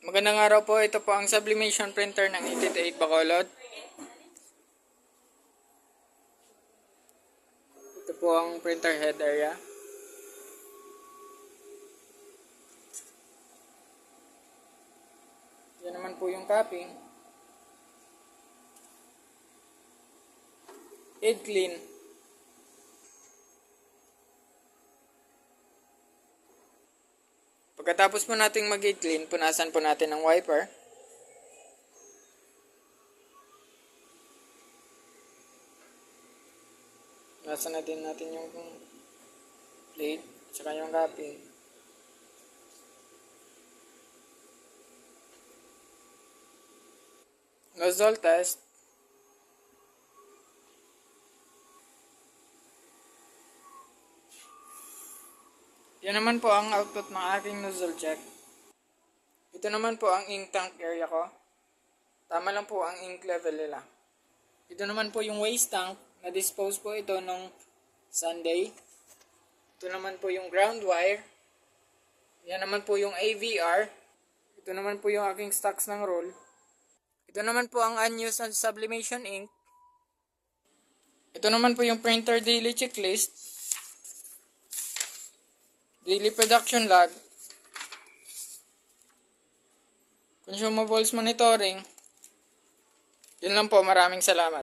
Magandang araw po, ito po ang sublimation printer ng 888 Bacolod. Ito po ang printer head area. Yan naman po yung copy. Head clean. Pagkatapos po nating mag-head clean, punasan po natin ng wiper. Punasan na din natin yung plate, tsaka yung copy. Nozzle test. Yan naman po ang output ng aking nozzle check. Ito naman po ang ink tank area ko. Tama lang po ang ink level nila. Ito naman po yung waste tank. Na-dispose po ito nung Sunday. Ito naman po yung ground wire. Yan naman po yung AVR. Ito naman po yung aking stocks ng roll. Ito naman po ang unused sublimation ink. Ito naman po yung printer daily checklist. Daily production log. Consumables monitoring. Yun lang po, maraming salamat.